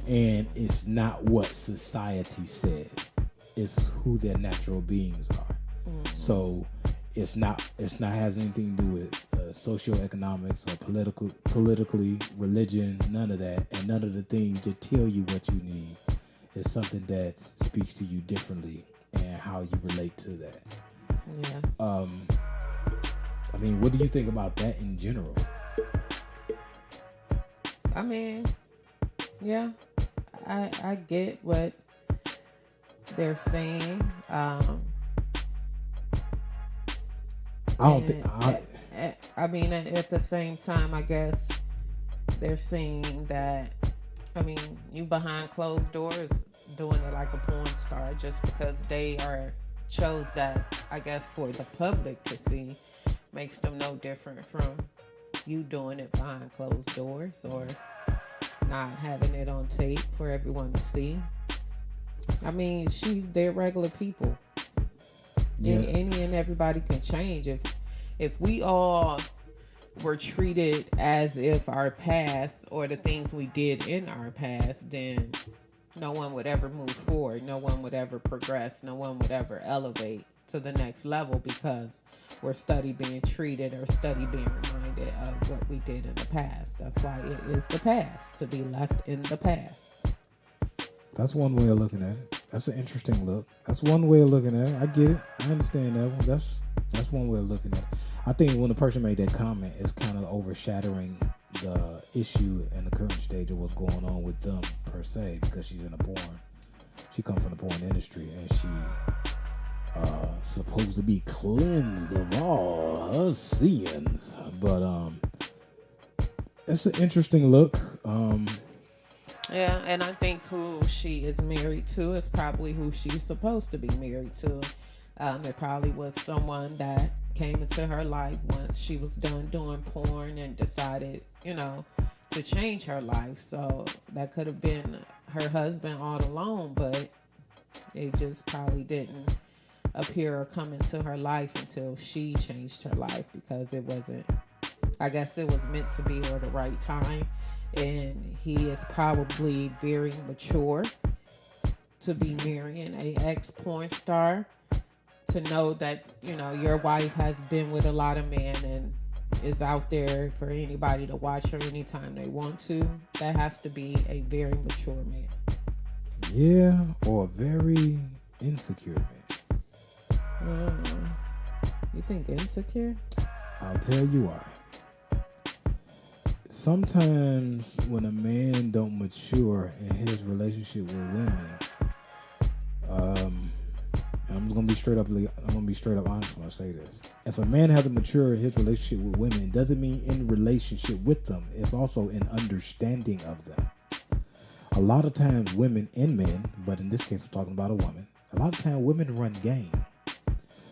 Speaker 3: And it's not what society says, it's who their natural beings are. So it's not has anything to do with socioeconomics or politically, religion, none of that, and none of the things that tell you what you need. It's something that speaks to you differently and how you relate to that.
Speaker 1: Yeah.
Speaker 3: I mean, what do you think about that in general?
Speaker 1: I mean, yeah, I get what they're saying. I mean, at the same time, I guess they're saying that, I mean, you behind closed doors doing it like a porn star just because they chose that, I guess, for the public to see makes them no different from you doing it behind closed doors or not having it on tape for everyone to see. I mean, they're regular people. Yeah. Any and everybody can change. If we all were treated as if our past or the things we did in our past, then no one would ever move forward. No one would ever progress. No one would ever elevate to the next level because we're being treated or being reminded of what we did in the past. That's why it is the past, to be left in the past.
Speaker 3: That's one way of looking at it. That's an interesting look. That's one way of looking at it. I get it. I understand that one. That's one way of looking at it. I think when the person made that comment, it's kind of overshadowing the issue and the current stage of what's going on with them per se, because she comes from the porn industry and she supposed to be cleansed of all her sins. But it's an interesting look.
Speaker 1: Yeah, and I think who she is married to is probably who she's supposed to be married to. It probably was someone that came into her life once she was done doing porn and decided, to change her life. So that could have been her husband all along, but they just probably didn't appear or come into her life until she changed her life, because it wasn't, I guess it was meant to be, or the right time. And he is probably very mature to be marrying a ex-porn star, to know that, you know, your wife has been with a lot of men and is out there for anybody to watch her anytime they want to. That has to be a very mature man.
Speaker 3: Yeah, or a very insecure man.
Speaker 1: You think insecure?
Speaker 3: I'll tell you why. Sometimes when a man don't mature in his relationship with women, and I'm just gonna be straight up honest when I say this. If a man hasn't matured in his relationship with women, it doesn't mean in relationship with them. It's also in understanding of them. A lot of times women and men, but in this case I'm talking about a woman, a lot of times women run game.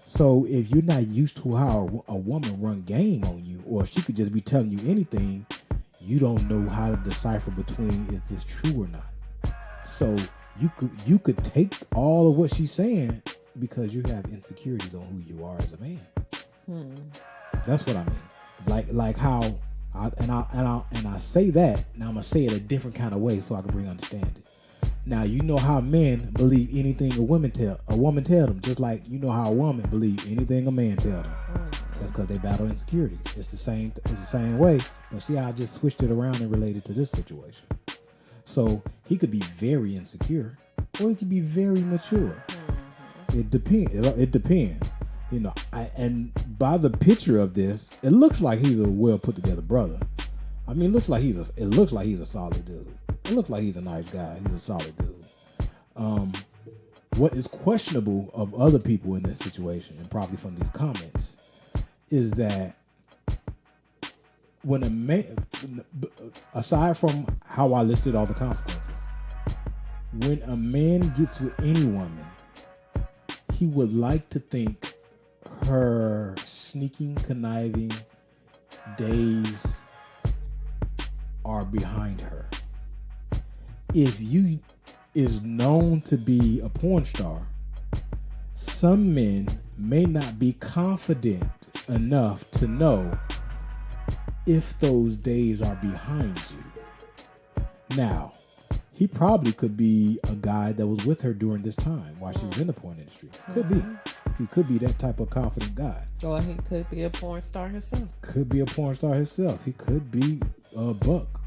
Speaker 3: So if you're not used to how a woman run game on you, or she could just be telling you anything, you don't know how to decipher between is this true or not. So you could take all of what she's saying because you have insecurities on who you are as a man. That's what I mean. Like how I say that. Now I'm gonna say it a different kind of way so I can bring understanding. Now you know how men believe anything a woman tell them, just like you know how a woman believe anything a man tell them. That's because they battle insecurity. It's the same way. But see how I just switched it around and related to this situation. So he could be very insecure, or he could be very mature. It depends. You know, and by the picture of this, it looks like he's a well put together brother. I mean, it looks like he's a solid dude. It looks like he's a nice guy. He's a solid dude. What is questionable of other people in this situation, and probably from these comments, is that when a man, aside from how I listed all the consequences, when a man gets with any woman, he would like to think her sneaking, conniving days are behind her. If you is known to be a porn star, some men may not be confident enough to know if those days are behind you. Now, he probably could be a guy that was with her during this time while she was in the porn industry. Could be. He could be that type of confident guy.
Speaker 1: Or he could be a porn star himself.
Speaker 3: Could be a porn star himself. He could be a buck.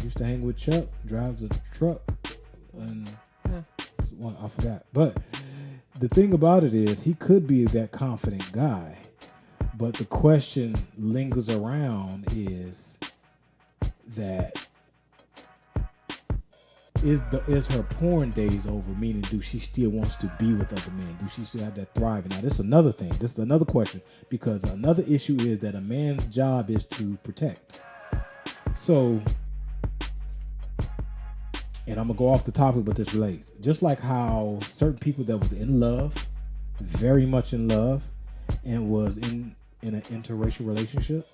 Speaker 3: Used to hang with Chuck, drives a truck, and I forgot. But the thing about it is, he could be that confident guy. But the question lingers around is that is her porn days over? Meaning, do she still wants to be with other men? Do she still have that thriving? Now, this is another thing. This is another question, because another issue is that a man's job is to protect. So, and I'm gonna go off the topic, but this relates. Just like how certain people that was in love, very much in love, and was in an interracial relationship,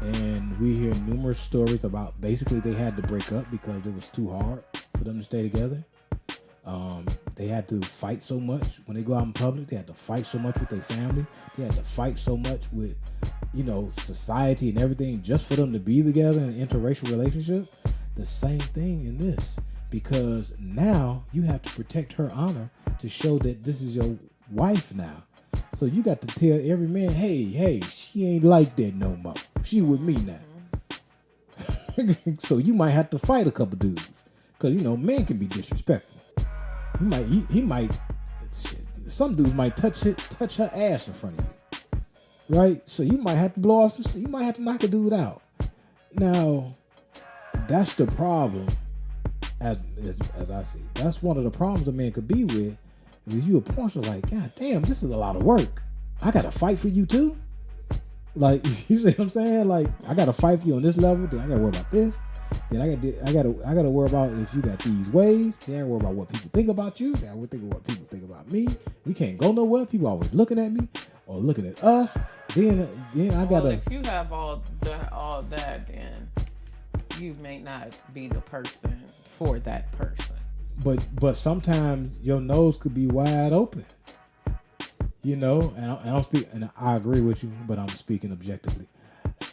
Speaker 3: and we hear numerous stories about basically they had to break up because it was too hard for them to stay together. They had to fight so much when they go out in public. They had to fight so much with their family. They had to fight so much with, society and everything just for them to be together in an interracial relationship. The same thing in this, because now you have to protect her honor to show that this is your wife now. So you got to tell every man, hey, she ain't like that no more. She with me now. So you might have to fight a couple dudes, because men can be disrespectful. He might. Some dudes might touch her ass in front of you, right? So you might have to blow off some. You might have to knock a dude out. Now, that's the problem. As I see, that's one of the problems a man could be with. Is you a porn star, like, God damn, this is a lot of work. I gotta fight for you too. Like, you see what I'm saying? Like, I gotta fight for you on this level. Then I gotta worry about this. Then I gotta worry about if you got these ways. Then I gotta worry about what people think about you. Then I would think of what people think about me. We can't go nowhere. People always looking at me or looking at us. Then I gotta.
Speaker 1: Well, if you have all that, then you may not be the person for that person.
Speaker 3: But sometimes your nose could be wide open. You know, and I agree with you, but I'm speaking objectively.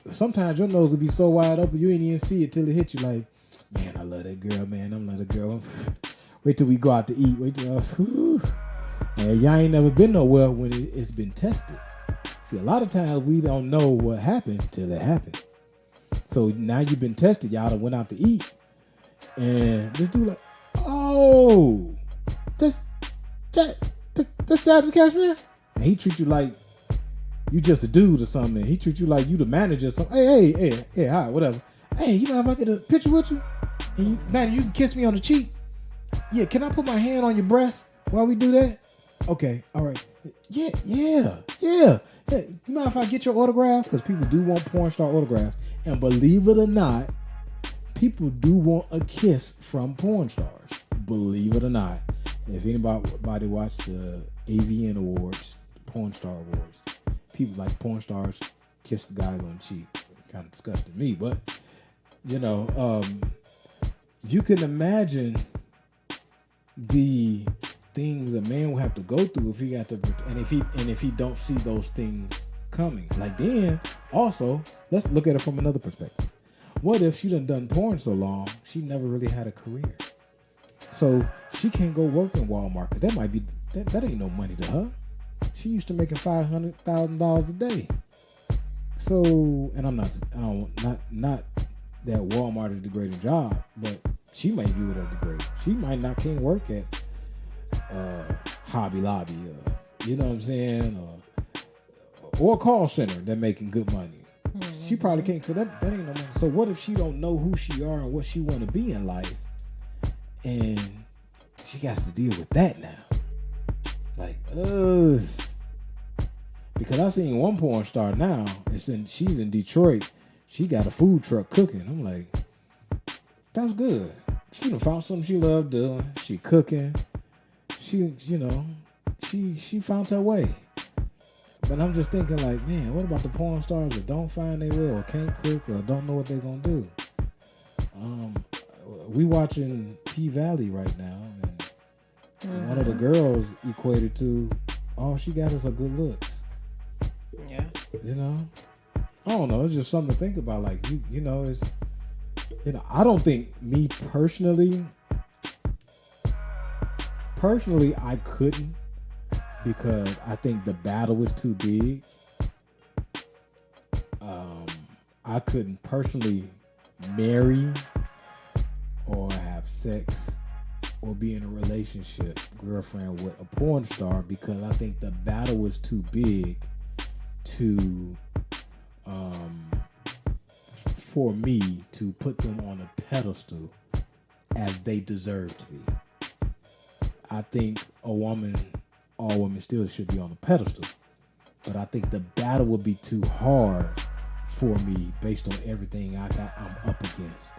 Speaker 3: Sometimes your nose will be so wide open you ain't even see it till it hit you. Like, man, I love that girl, man. I'm love that girl. Wait till we go out to eat. Wait till and y'all ain't never been nowhere when it's been tested. See, a lot of times we don't know what happened till it happened. So now you've been tested. Y'all done went out to eat, and this dude like, oh, that's Jasmine Cashmere. And he treat you like you just a dude or something. He treat you like you the manager or something. Hey, hi, whatever. Hey, you mind if I get a picture with you? And you can kiss me on the cheek. Yeah, can I put my hand on your breast while we do that? Okay, all right. Yeah. Hey, you mind if I get your autograph? Because people do want porn star autographs. And believe it or not, people do want a kiss from porn stars. Believe it or not. If anybody watched the AVN Awards, the Porn Star Awards, people like porn stars kiss the guys on the cheek. Kind of disgusted me, but you know, you can imagine the things a man will have to go through if he got to, and if he don't see those things coming. Like then, also, let's look at it from another perspective. What if she done porn so long she never really had a career? So she can't go work in Walmart because that might be that ain't no money to her. She used to making $500,000 a day. So, and I'm not that Walmart is a degrading job, but she might view it as degrading. She might not can't work at Hobby Lobby, you know what I'm saying, or a call center that making good money. Mm-hmm. She probably can't. So that ain't no money. So what if she don't know who she are and what she want to be in life? And she has to deal with that now. Like, because I seen one porn star now. She's in Detroit. She got a food truck cooking. I'm like, that's good. She done found something she loved doing. She cooking. She found her way. But I'm just thinking like, man, what about the porn stars that don't find their way or can't cook or don't know what they're gonna do? We watching P-Valley right now, and one of the girls equated to all she got is a good looks.
Speaker 1: Yeah.
Speaker 3: You know? I don't know, it's just something to think about. Like I don't think me personally I couldn't, because I think the battle is too big. I couldn't personally marry or have sex or be in a relationship, girlfriend with a porn star, because I think the battle is too big to for me to put them on a pedestal as they deserve to be. I think all women still should be on a pedestal, but I think the battle would be too hard for me based on everything I'm up against.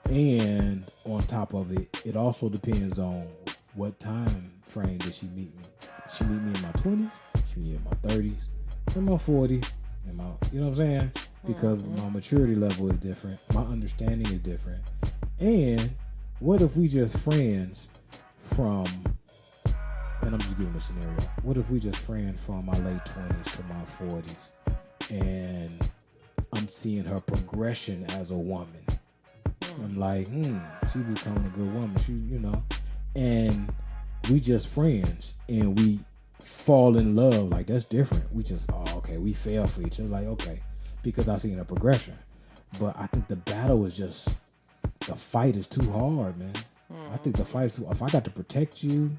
Speaker 3: And on top of it, it also depends on what time frame did she meet me. She meet me in my 20s, she meet me in my 30s, in my 40s, in my, you know what I'm saying? Because my maturity level is different, my understanding is different. And what if we just friends from, and I'm just giving a scenario, what if we just friends from my late 20s to my 40s, and I'm seeing her progression as a woman. I'm like, she becoming a good woman. She, and we just friends and we fall in love. Like, that's different. We just, we fell for each other. Like, okay, because I seen a progression. But I think the battle is just, the fight is too hard, man. I think the fight is if I got to protect you,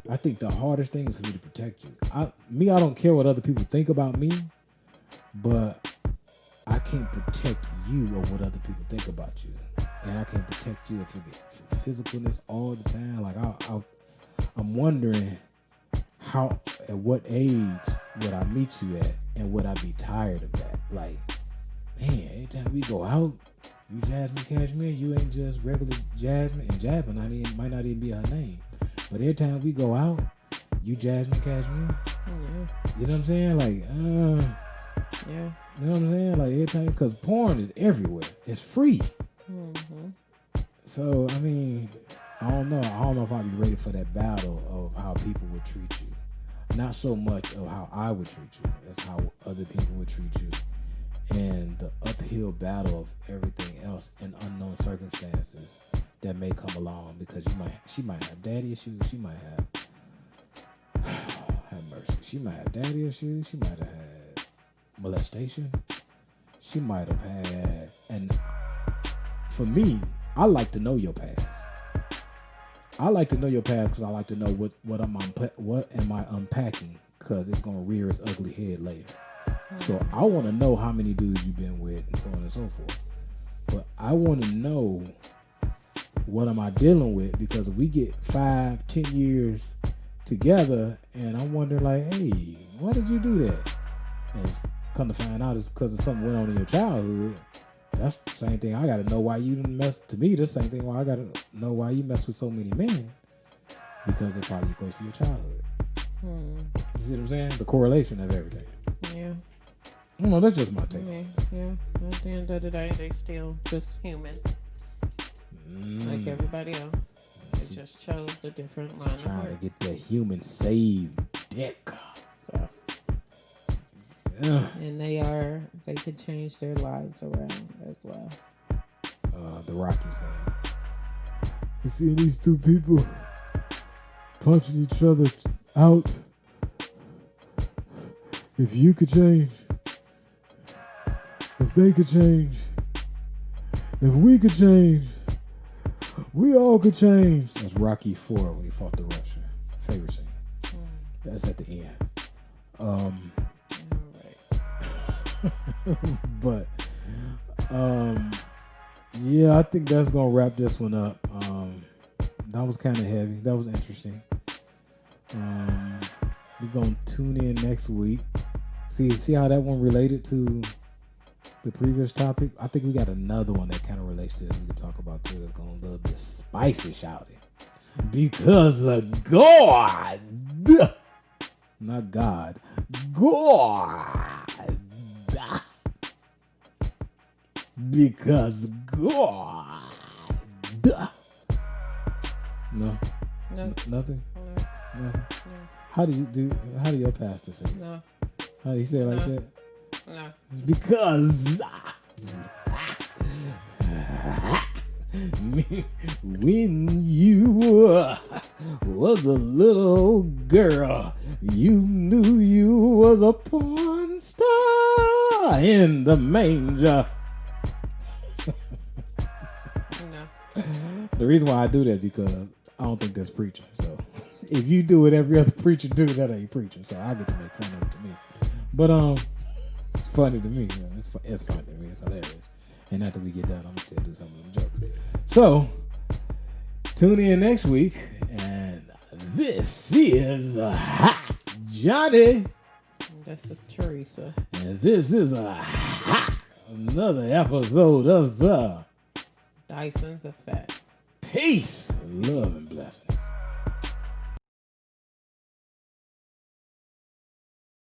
Speaker 3: I think the hardest thing is for me to protect you. I don't care what other people think about me, but I can't protect you or what other people think about you. And I can't protect you for physicalness all the time. Like, I'm wondering at what age would I meet you at, and would I be tired of that? Like, man, every time we go out, you Jasmine Cashmere, you ain't just regular Jasmine, and Jasmine might not even be her name. But every time we go out, you Jasmine Cashmere. Yeah. You know what I'm saying? Like, yeah. You know what I'm saying? Like, every time, because porn is everywhere. It's free. Mm-hmm. So, I mean, I don't know. I don't know if I'd be ready for that battle of how people would treat you. not so much of how I would treat you, as how other people would treat you, and the uphill battle of everything else in unknown circumstances that may come along, because she might have daddy issues, she might have mercy, she might have daddy issues, she might have had molestation, she might have had, and for me, I like to know your past. I like to know your past because I like to know what am I unpacking, because it's gonna rear its ugly head later. So I want to know how many dudes you've been with and so on and so forth. But I want to know, what am I dealing with? Because if we get 5-10 years together and I'm wondering like, hey, why did you do that? And it's come to find out it's because of something went on in your childhood. That's the same thing. I got to know why you didn't mess. To me, the same thing. Why I got to know why you mess with so many men, because it probably equates to your childhood. You see what I'm saying? The correlation of everything.
Speaker 1: Yeah.
Speaker 3: No, that's just my take.
Speaker 1: Yeah. At the end of the day, they still just human, like everybody else. They just chose the different line of
Speaker 3: Trying
Speaker 1: work.
Speaker 3: to get that human saved dick.
Speaker 1: So. And they could change their lives around as well.
Speaker 3: The Rocky saying, you see these two people punching each other out. If you could change, if they could change, if we could change, we all could change. That's Rocky IV when he fought the Russian. Favorite scene. That's at the end. But yeah, I think that's gonna wrap this one up. That was kind of heavy. That was interesting. We're gonna tune in next week. See how that one related to the previous topic. I think we got another one that kind of relates to this. We can talk about too. That's gonna a little bit spicy, shouting, because of God, not God, God. Because God. No. Nothing.
Speaker 1: No.
Speaker 3: How do your pastor say it?
Speaker 1: No.
Speaker 3: How do you say it like that?
Speaker 1: No.
Speaker 3: Because when you was a little girl, you knew you was a porn star in the manger.
Speaker 1: No.
Speaker 3: The reason why I do that because I don't think that's preaching. So if you do what every other preacher do, that ain't preaching. So I get to make fun of it to me. But it's funny to me. Man. It's funny to me. It's hilarious. And after we get done, I'm gonna still do some of them jokes. So tune in next week, and this is Johnny.
Speaker 1: This is Teresa.
Speaker 3: And this is another episode of the
Speaker 1: Dyson's Effect.
Speaker 3: Peace, love, and blessings.